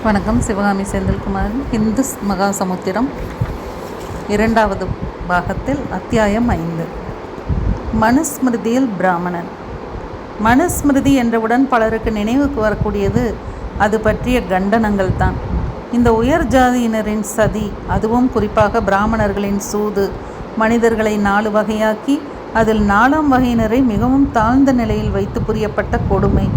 வணக்கம். சிவகாமி செந்தில்குமார். இந்து மகாசமுத்திரம் 2வது பாகத்தில் அத்தியாயம் 5. மனுஸ்மிருதியில் பிராமணன். மனுஸ்மிருதி என்றவுடன் பலருக்கு நினைவுக்கு வரக்கூடியது அது பற்றிய கண்டனங்கள் தான். இந்த உயர் ஜாதியினரின் சதி, அதுவும் குறிப்பாக பிராமணர்களின் சூது, மனிதர்களை 4 வகையாக்கி அதில் 4ஆம் வகையினரை மிகவும் தாழ்ந்த நிலையில் வைத்து புரியப்பட்ட கொடுமை,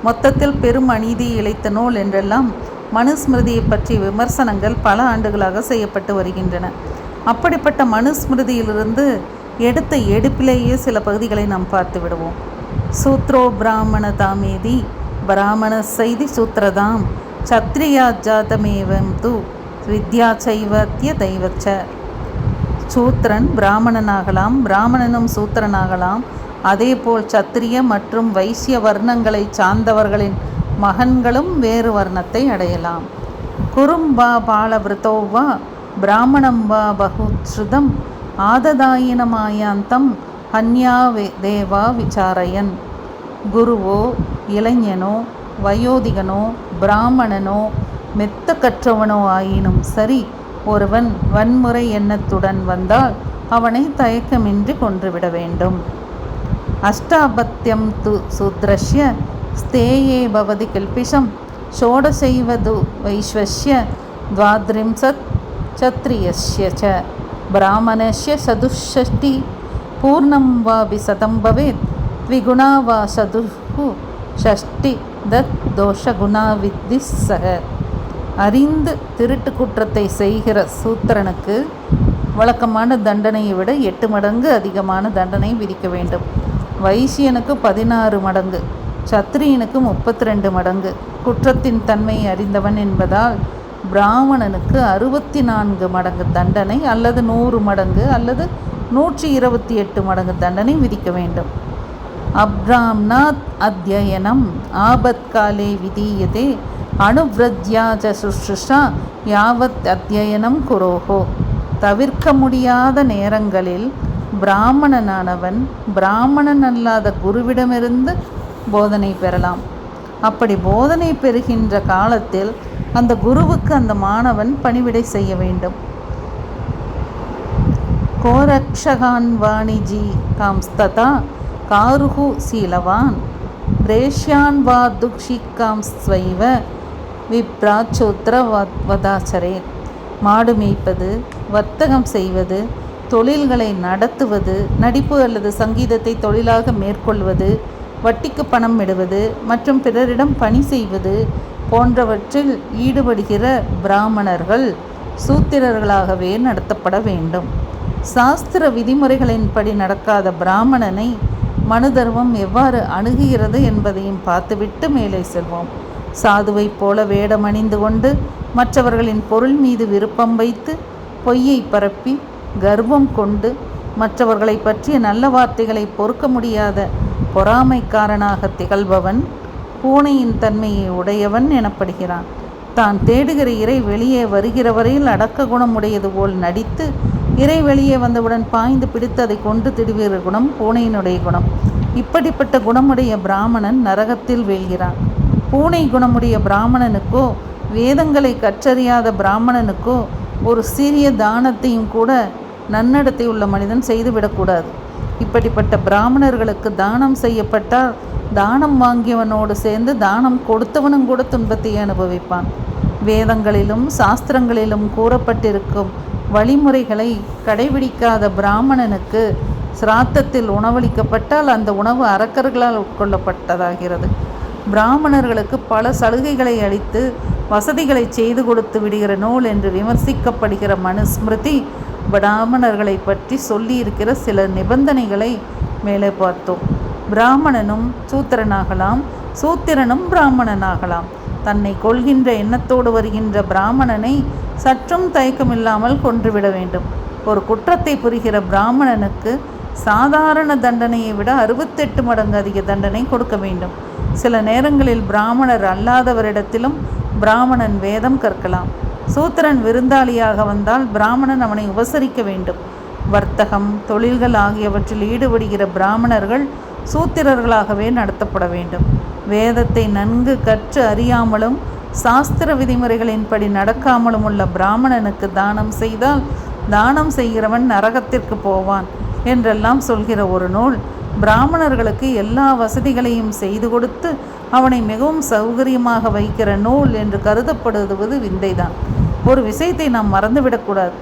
மொத்தத்தில் பெரும் அநீதி இழைத்த நூல் என்றெல்லாம் மனுஸ்மிருதியை பற்றிய விமர்சனங்கள் பல ஆண்டுகளாக செய்யப்பட்டு வருகின்றன. அப்படிப்பட்ட மனுஸ்மிருதியிலிருந்து எடுத்த எடுப்பிலேயே சில பகுதிகளை நாம் பார்த்து விடுவோம். சூத்ரோ பிராமண தாமேதி பிராமண செய்தி சூத்திரதாம் சத்ரியா ஜாதமேவம் து வித்யா சைவத்திய தெய்வச்ச. சூத்திரன் பிராமணனாகலாம், பிராமணனும் சூத்திரனாகலாம். அதேபோல் சத்திரிய மற்றும் வைசிய வர்ணங்களை சார்ந்தவர்களின் மகன்களும் வேறு வர்ணத்தை அடையலாம். குரும் வா பாலவிருத்தோவா பிராமணம் வா பகுஸ்ருதம் ஆததாயினமாயாந்தம் ஹன்யா தேவா விசாரயன். குருவோ இளைஞனோ வயோதிகனோ பிராமணனோ மெத்த கற்றவனோ ஆயினும் சரி, ஒருவன் வன்முறை எண்ணத்துடன் வந்தால் அவனை தயக்கமின்றி கொன்றுவிட வேண்டும். அஷ்டாபத்தியம் து சூத்ரஸ்ய ஸ்தேயே பவதி கில்பிஷம் ஷோடசைவது வைஸ்வஸ்ய த்வாத்ரிம்சத் சத்ரியஸ்ய ச பிராமணஸ்ய சதுஷ்ஷஷ்டி பூர்ணம் வாபி சதம் பவேத் த்விகுணா வா சதுஹு ஷஷ்டி தத் தோஷகுணா வித்தி சக. அறிந்து திருட்டு குற்றத்தை செய்கிற சூத்திரனுக்கு வழக்கமான தண்டனையை விட 8 மடங்கு அதிகமான தண்டனை விதிக்க வேண்டும். வைசியனுக்கு 16 மடங்கு, சத்திரியனுக்கு 32 மடங்கு. குற்றத்தின் தன்மையை அறிந்தவன் என்பதால் பிராமணனுக்கு 64 மடங்கு தண்டனை அல்லது 100 மடங்கு அல்லது 128 மடங்கு தண்டனை விதிக்க வேண்டும். அப்ராம்னாத் அத்யயனம் ஆபத்காலே விதீயதே அனுவ்ரத்யா ச சுஷ்ருஷா யாவத் அத்யயனம் குரோஹோ. தவிர்க்க முடியாத நேரங்களில் பிராமணனானவன் பிராமணன் அல்லாத குருவிடமிருந்து போதனை பெறலாம். அப்படி போதனை பெறுகின்ற காலத்தில் அந்த குருவுக்கு அந்த மாணவன் பணிவிடை செய்ய வேண்டும். கோரக்ஷகான் வாணிஜி காம்ஸ்ததா காருஹு சீலவான் பிரேஷ்யான் வா துக்ஷிகாம் ஸ்வைவ விப்ராச்சோத்ர வதாச்சரே. மாடு மேய்ப்பது, வர்த்தகம் செய்வது, தொழில்களை நடத்துவது, நடிப்பு அல்லது சங்கீதத்தை தொழிலாக மேற்கொள்வது, வட்டிக்கு பணம் இடுவது மற்றும் பிறரிடம் பணி செய்வது போன்றவற்றில் ஈடுபடுகிற பிராமணர்கள் சூத்திரர்களாகவே நடத்தப்பட வேண்டும். சாஸ்திர விதிமுறைகளின்படி நடக்காத பிராமணனை மனு தர்மம் எவ்வாறு அணுகுகிறது என்பதையும் பார்த்துவிட்டு மேலே செல்வோம். சாதுவைப் போல வேடம் அணிந்து கொண்டு மற்றவர்களின் பொருள் மீது விருப்பம் வைத்து பொய்யை பரப்பி கர்வம் கொண்டு மற்றவர்களை பற்றிய நல்ல வார்த்தைகளை பொறுக்க முடியாத பொறாமைக்காரனாக திகழ்பவன் பூனையின் தன்மையை உடையவன் எனப்படுகிறான். தான் தேடுகிற இறை வெளியே வருகிற வரையில் அடக்க குணம் உடையது போல் நடித்து இறை வெளியே வந்தவுடன் பாய்ந்து பிடித்து அதை கொண்டு திடுகிற குணம் பூனையினுடைய குணம். இப்படிப்பட்ட குணமுடைய பிராமணன் நரகத்தில் வீழ்கிறான். பூனை குணமுடைய பிராமணனுக்கோ வேதங்களை கற்றறியாத பிராமணனுக்கோ ஒரு சிறிய தானத்தையும் கூட நன்னடத்தை உள்ள மனிதன் செய்துவிடக்கூடாது. இப்படிப்பட்ட பிராமணர்களுக்கு தானம் செய்யப்பட்டால் தானம் வாங்கியவனோடு சேர்ந்து தானம் கொடுத்தவனும் கூட துன்பத்தை அனுபவிப்பான். வேதங்களிலும் சாஸ்திரங்களிலும் கூறப்பட்டிருக்கும் வழிமுறைகளை கடைபிடிக்காத பிராமணனுக்கு சிராத்தத்தில் உணவளிக்கப்பட்டால் அந்த உணவு அரக்கர்களால் உட்கொள்ளப்பட்டதாகிறது. பிராமணர்களுக்கு பல சலுகைகளை அளித்து வசதிகளை செய்து கொடுத்து விடுகிற நூல் என்று விமர்சிக்கப்படுகிற மனுஸ்மிருதி பிராமணர்களை பற்றி சொல்லியிருக்கிற சில நிபந்தனைகளை மேலே பார்த்தோம். பிராமணனும் சூத்திரனாகலாம், சூத்திரனும் பிராமணனாகலாம். தன்னை கொள்கின்ற எண்ணத்தோடு வருகின்ற பிராமணனை சற்றும் தயக்கமில்லாமல் கொன்றுவிட வேண்டும். ஒரு குற்றத்தை புரிகிற பிராமணனுக்கு சாதாரண தண்டனையை விட 68 மடங்கு அதிக தண்டனை கொடுக்க வேண்டும். சில நேரங்களில் பிராமணர் அல்லாதவரிடத்திலும் பிராமணன் வேதம் கற்கலாம். சூத்திரன் விருந்தாளியாக வந்தால் பிராமணன் அவனை உபசரிக்க வேண்டும். வர்த்தகம், தொழில்கள் ஆகியவற்றில் ஈடுபடுகிற பிராமணர்கள் சூத்திரர்களாகவே நடத்தப்பட வேண்டும். வேதத்தை நன்கு கற்று அறியாமலும் சாஸ்திர விதிமுறைகளின்படி நடக்காமலும் உள்ள பிராமணனுக்கு தானம் செய்தால் தானம் செய்கிறவன் நரகத்திற்கு போவான் என்றெல்லாம் சொல்கிற ஒரு நூல் பிராமணர்களுக்கு எல்லா வசதிகளையும் செய்து கொடுத்து அவனை மிகவும் சௌகரியமாக வைக்கிற நூல் என்று கருதப்படுவது விந்தைதான். ஒரு விஷயத்தை நாம் மறந்துவிடக்கூடாது.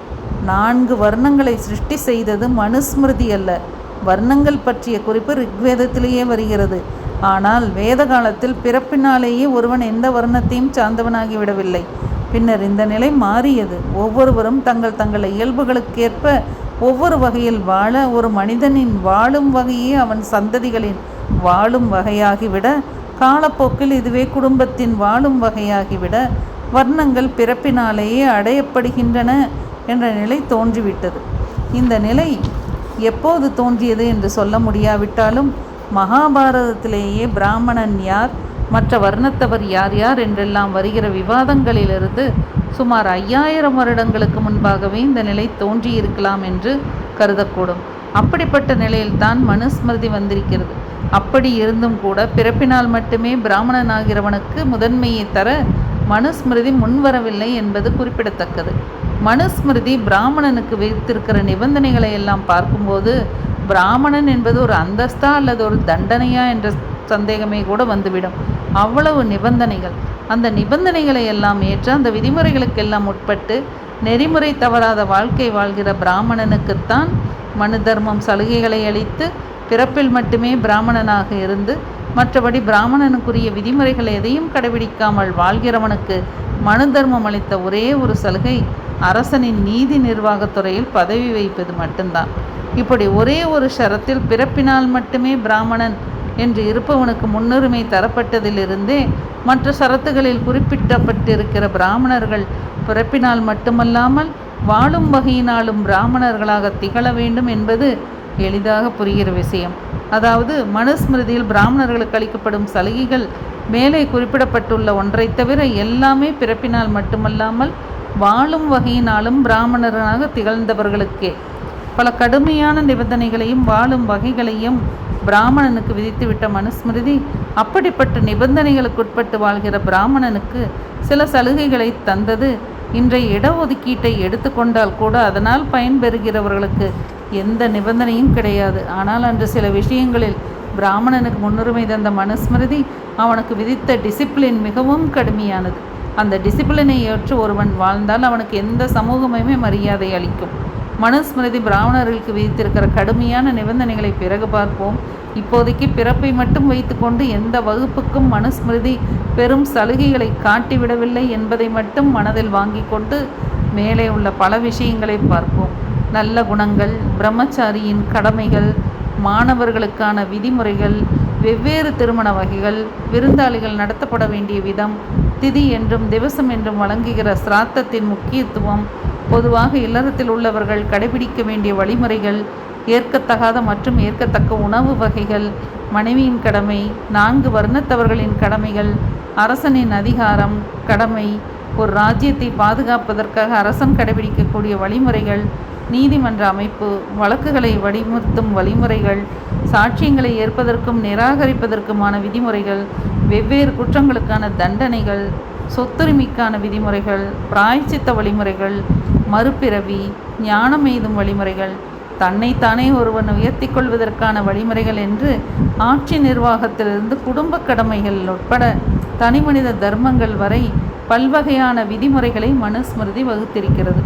4 வர்ணங்களை சிருஷ்டி செய்தது மனுஸ்மிருதி அல்ல. வர்ணங்கள் பற்றிய குறிப்பு ரிக்வேதத்திலேயே வருகிறது. ஆனால் வேத காலத்தில் பிறப்பினாலேயே ஒருவன் எந்த வர்ணத்தையும் சார்ந்தவனாகிவிடவில்லை. பின்னர் இந்த நிலை மாறியது. ஒவ்வொருவரும் தங்கள் இயல்புகளுக்கேற்ப ஒவ்வொரு வகையில் வாழ ஒரு மனிதனின் வாழும் வகையே அவன் சந்ததிகளின் வாழும் வகையாகிவிட, காலப்போக்கில் இதுவே குடும்பத்தின் வாழும் வகையாகிவிட வர்ணங்கள் பிறப்பினாலேயே அடையப்படுகின்றன என்ற நிலை தோன்றிவிட்டது. இந்த நிலை எப்போது தோன்றியது என்று சொல்ல முடியாவிட்டாலும் மகாபாரதத்திலேயே பிராமணன் யார், மற்ற வர்ணத்தவர் யார் யார் என்றெல்லாம் வருகிற விவாதங்களிலிருந்து சுமார் 5000 வருடங்களுக்கு முன்பாகவே இந்த நிலை தோன்றியிருக்கலாம் என்று கருதக்கூடும். அப்படிப்பட்ட நிலையில்தான் மனுஸ்மிருதி வந்திருக்கிறது. அப்படி இருந்தும் கூட பிறப்பினால் மட்டுமே பிராமணனாகிறவனுக்கு முதன்மையை தர மனுஸ்மிருதி முன்வரவில்லை என்பது குறிப்பிடத்தக்கது. மனுஸ்மிருதி பிராமணனுக்கு வைத்திருக்கிற நிபந்தனைகளை எல்லாம் பார்க்கும்போது பிராமணன் என்பது ஒரு அந்தஸ்தா அல்லது ஒரு தண்டனையா என்ற சந்தேகமே கூட வந்துவிடும். அவ்வளவு நிபந்தனைகள். அந்த நிபந்தனைகளை எல்லாம் ஏற்று அந்த விதிமுறைகளுக்கெல்லாம் உட்பட்டு நெறிமுறை தவறாத வாழ்க்கை வாழ்கிற பிராமணனுக்குத்தான் மனு தர்மம் சலுகைகளை அளித்து பிறப்பில் மட்டுமே பிராமணனாக இருந்து மற்றபடி பிராமணனுக்குரிய விதிமுறைகள் எதையும் கடைபிடிக்காமல் வாழ்கிறவனுக்கு மனு தர்மம் அளித்த ஒரே ஒரு சலுகை அரசனின் நீதி நிர்வாகத்துறையில் பதவி வைப்பது மட்டும்தான். இப்படி ஒரே ஒரு ஷரத்தில் பிறப்பினால் மட்டுமே பிராமணன் என்று இருப்பவனுக்கு முன்னுரிமை தரப்பட்டதிலிருந்தே மற்ற ஷரத்துகளில் குறிப்பிடப்பட்டிருக்கிற பிராமணர்கள் பிறப்பினால் மட்டுமல்லாமல் வாழும் வகையினாலும் பிராமணர்களாக திகழ வேண்டும் என்பது எளிதாக புரிகிற விஷயம். அதாவது மனுஸ்மிருதியில் பிராமணர்களுக்கு அளிக்கப்படும் சலுகைகள் மேலே குறிப்பிடப்பட்டுள்ள ஒன்றை தவிர எல்லாமே பிறப்பினால் மட்டுமல்லாமல் வாழும் வகையினாலும் பிராமணர்களாக திகழ்ந்தவர்களுக்கே. பல கடுமையான நிபந்தனைகளையும் வாழும் வகைகளையும் பிராமணனுக்கு விதித்துவிட்ட மனுஸ்மிருதி அப்படிப்பட்ட நிபந்தனைகளுக்குட்பட்டு வாழ்கிற பிராமணனுக்கு சில சலுகைகளை தந்தது. இன்றைய இடஒதுக்கீட்டை எடுத்துக்கொண்டால் கூட அதனால் பயன்பெறுகிறவர்களுக்கு எந்த நிபந்தனையும் கிடையாது. ஆனால் அன்று சில விஷயங்களில் பிராமணனுக்கு முன்னுரிமை தந்த மனுஸ்மிருதி அவனுக்கு விதித்த டிசிப்ளின் மிகவும் கடுமையானது. அந்த டிசிப்ளினை ஏற்று ஒருவன் வாழ்ந்தால் அவனுக்கு எந்த சமூகமுமே மரியாதை அளிக்கும். மனுஸ்மிருதி பிராமணர்களுக்கு விதித்திருக்கிற கடுமையான நிபந்தனைகளை பிறகு பார்ப்போம். இப்போதைக்கு பிறப்பை மட்டும் வைத்துக்கொண்டு எந்த வகுப்புக்கும் மனுஸ்மிருதி பெரும் சலுகைகளை காட்டிவிடவில்லை என்பதை மட்டும் மனதில் வாங்கி கொண்டு மேலே உள்ள பல விஷயங்களை பார்ப்போம். நல்ல குணங்கள், பிரம்மச்சாரியின் கடமைகள், மாணவர்களுக்கான விதிமுறைகள், வெவ்வேறு திருமண வகைகள், விருந்தாளிகள் நடத்தப்பட வேண்டிய விதம், திதி என்றும் திவசம் என்றும் வழங்குகிற சிராத்தத்தின் முக்கியத்துவம், பொதுவாக இல்லறத்தில் உள்ளவர்கள் கடைபிடிக்க வேண்டிய வழிமுறைகள், ஏற்கத்தகாத மற்றும் ஏற்கத்தக்க உணவு வகைகள், மனைவியின் கடமை, 4 வர்ணத்தவர்களின் கடமைகள், அரசனின் அதிகாரம், கடமை, ஒரு ராஜ்யத்தை பாதுகாப்பதற்காக அரசன் கடைபிடிக்கக்கூடிய வழிமுறைகள், நீதிமன்ற அமைப்பு, வழக்குகளை வழிமுறுத்தும் வழிமுறைகள், சாட்சியங்களை ஏற்பதற்கும் நிராகரிப்பதற்குமான விதிமுறைகள், வெவ்வேறு குற்றங்களுக்கான தண்டனைகள், சொத்துரிமைக்கான விதிமுறைகள், பிராயச்சித்த வழிமுறைகள், மறுபிறவி, ஞானம் எய்தும் வழிமுறைகள், தன்னைத்தானே ஒருவன் உயர்த்தி கொள்வதற்கான வழிமுறைகள் என்று ஆட்சி நிர்வாகத்திலிருந்து குடும்ப கடமைகள் உட்பட தனிமனித தர்மங்கள் வரை பல்வகையான விதிமுறைகளை மனுஸ்மிருதி வகுத்திருக்கிறது.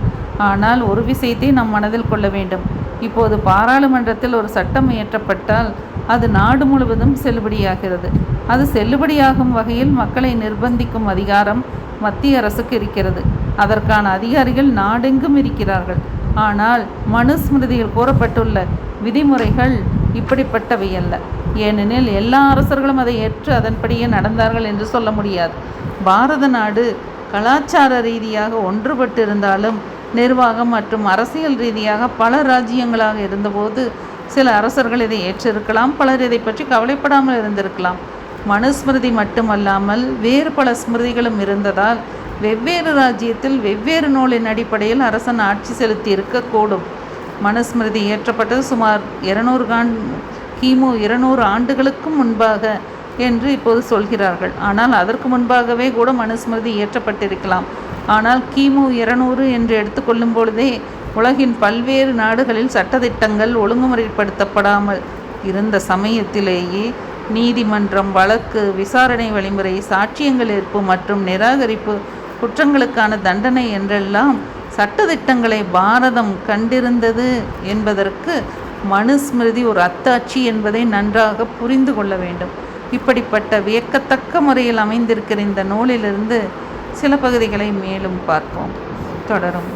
ஆனால் ஒரு விஷயத்தை நாம் மனதில் கொள்ள வேண்டும். இப்போது பாராளுமன்றத்தில் ஒரு சட்டம் இயற்றப்பட்டால் அது நாடு முழுவதும் செல்லுபடியாகிறது. அது செல்லுபடியாகும் வகையில் மக்களை நிர்பந்திக்கும் அதிகாரம் மத்திய அரசுக்கு இருக்கிறது. அதற்கான அதிகாரிகள் நாடெங்கும் இருக்கிறார்கள். ஆனால் மனுஸ்மிருதியில் கூறப்பட்டுள்ள விதிமுறைகள் இப்படிப்பட்டவை அல்ல. ஏனெனில் எல்லா அரசர்களும் அதை ஏற்று அதன்படியே நடந்தார்கள் என்று சொல்ல முடியாது. பாரத நாடு கலாச்சார ரீதியாக ஒன்றுபட்டிருந்தாலும் நிர்வாகம் மற்றும் அரசியல் ரீதியாக பல ராஜ்யங்களாக இருந்தபோது சில அரசர்கள் இதை ஏற்றிருக்கலாம், பலர் இதை பற்றி கவலைப்படாமல் இருந்திருக்கலாம். மனுஸ்மிருதி மட்டுமல்லாமல் வேறு பல ஸ்மிருதிகளும் இருந்ததால் வெவ்வேறு ராஜ்யத்தில் வெவ்வேறு நூலின் அடிப்படையில் அரசன் ஆட்சி செலுத்தி இருக்கக்கூடும். மனுஸ்மிருதி இயற்றப்பட்டது சுமார் கிமு 200 ஆண்டுகளுக்கும் முன்பாக என்று இப்போது சொல்கிறார்கள். ஆனால் அதற்கு முன்பாகவே கூட மனுஸ்மிருதி இயற்றப்பட்டிருக்கலாம். ஆனால் கிமு 200 என்று எடுத்துக்கொள்ளும் பொழுதே உலகின் பல்வேறு நாடுகளில் சட்டதிட்டங்கள் ஒழுங்குமுறைப்படுத்தப்படாமல் இருந்த சமயத்திலேயே நீதிமன்றம், வழக்கு, விசாரணை வழிமுறை, சாட்சியங்கள் ஏற்பு மற்றும் நிராகரிப்பு, குற்றங்களுக்கான தண்டனை என்றெல்லாம் சட்டதிட்டங்களை பாரதம் கண்டிருந்தது என்பதற்கு மனுஸ்மிருதி ஒரு அத்தாட்சி என்பதை நன்றாக புரிந்து கொள்ள வேண்டும். இப்படிப்பட்ட வியக்கத்தக்க முறையில் அமைந்திருக்கிற இந்த நூலிலிருந்து சில பகுதிகளை மேலும் பார்ப்போம். தொடரும்.